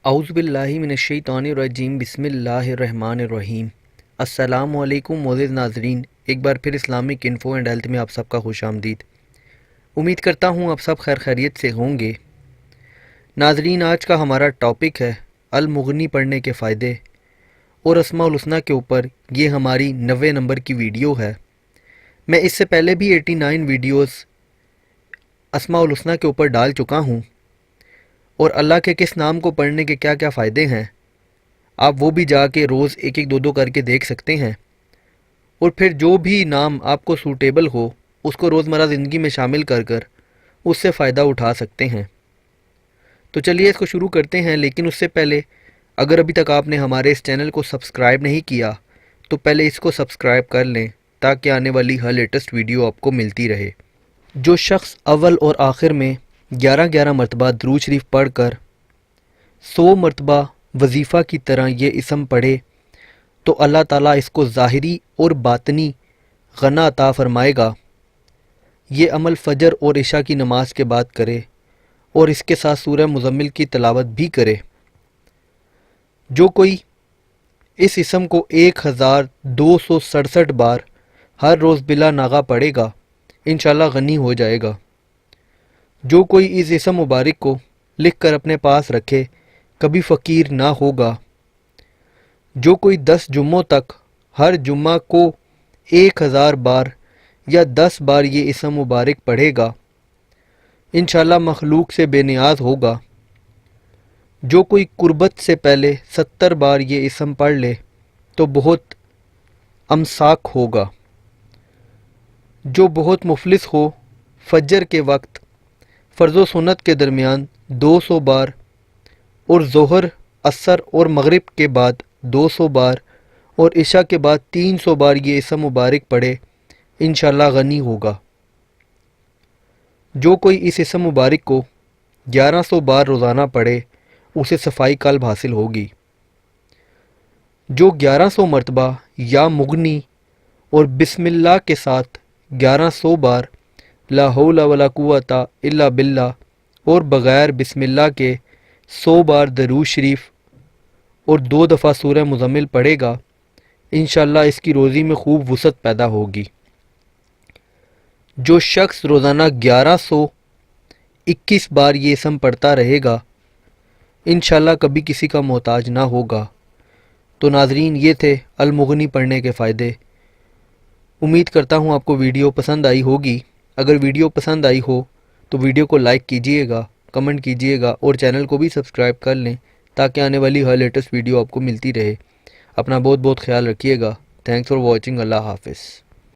اعوذ باللہ من الشیطان الرجیم بسم اللہ الرحمن الرحیم۔ السلام علیکم معزز ناظرین، ایک بار پھر اسلامک انفو اینڈ ہیلتھ میں آپ سب کا خوش آمدید۔ امید کرتا ہوں آپ سب خیر خیریت سے ہوں گے۔ ناظرین، آج کا ہمارا ٹاپک ہے المغنی پڑھنے کے فائدے، اور اسماء الحسنی کے اوپر یہ ہماری 90 نمبر کی ویڈیو ہے۔ میں اس سے پہلے بھی 89 ویڈیوز اسماء الحسنی کے اوپر ڈال چکا ہوں، اور اللہ کے کس نام کو پڑھنے کے کیا کیا فائدے ہیں آپ وہ بھی جا کے روز ایک ایک دو کر کے دیکھ سکتے ہیں، اور پھر جو بھی نام آپ کو سوٹیبل ہو اس کو روزمرہ زندگی میں شامل کر کر اس سے فائدہ اٹھا سکتے ہیں۔ تو چلیے اس کو شروع کرتے ہیں، لیکن اس سے پہلے اگر ابھی تک آپ نے ہمارے اس چینل کو سبسکرائب نہیں کیا تو پہلے اس کو سبسکرائب کر لیں تاکہ آنے والی ہر لیٹسٹ ویڈیو آپ کو ملتی رہے۔ جو شخص اول اور آخر میں 11 مرتبہ درود شریف پڑھ کر 100 مرتبہ وظیفہ کی طرح یہ اسم پڑھے تو اللہ تعالیٰ اس کو ظاہری اور باطنی غنا عطا فرمائے گا۔ یہ عمل فجر اور عشاء کی نماز کے بعد کرے اور اس کے ساتھ سورہ مزمل کی تلاوت بھی کرے۔ جو کوئی اس اسم کو 1267 بار ہر روز بلا ناغہ پڑھے گا انشاءاللہ غنی ہو جائے گا۔ جو کوئی اس اسم مبارک کو لکھ کر اپنے پاس رکھے کبھی فقیر نہ ہوگا۔ جو کوئی 10 جمعوں تک ہر جمعہ کو 1000 بار یا 10 بار یہ اسم مبارک پڑھے گا انشاءاللہ مخلوق سے بے نیاز ہوگا۔ جو کوئی قربت سے پہلے 70 بار یہ اسم پڑھ لے تو بہت امساک ہوگا۔ جو بہت مفلس ہو فجر کے وقت فرض و سنت کے درمیان 200 بار اور ظہر، عصر اور مغرب کے بعد 200 بار اور عشاء کے بعد 300 بار یہ اسم مبارک پڑھے انشاءاللہ غنی ہوگا۔ جو کوئی اس اسم مبارک کو 1100 بار روزانہ پڑھے اسے صفائی قلب حاصل ہوگی۔ جو 1100 مرتبہ یا مغنی اور بسم اللہ کے ساتھ 1100 بار لا حول ولا قوت الا باللہ اور بغیر بسم اللہ کے 100 بار درود شریف اور 2 دفعہ سورہ مزمل پڑھے گا انشاءاللہ اس کی روزی میں خوب وسعت پیدا ہوگی۔ جو شخص روزانہ 1121 بار یہ اسم پڑھتا رہے گا انشاءاللہ کبھی کسی کا محتاج نہ ہوگا۔ تو ناظرین، یہ تھے المغنی پڑھنے کے فائدے۔ امید کرتا ہوں آپ کو ویڈیو پسند آئی ہوگی۔ اگر ویڈیو پسند آئی ہو تو ویڈیو کو لائک کیجئے گا، کمنٹ کیجئے گا اور چینل کو بھی سبسکرائب کر لیں تاکہ آنے والی ہر لیٹسٹ ویڈیو آپ کو ملتی رہے۔ اپنا بہت بہت خیال رکھیے گا۔ Thanks for watching. اللہ حافظ۔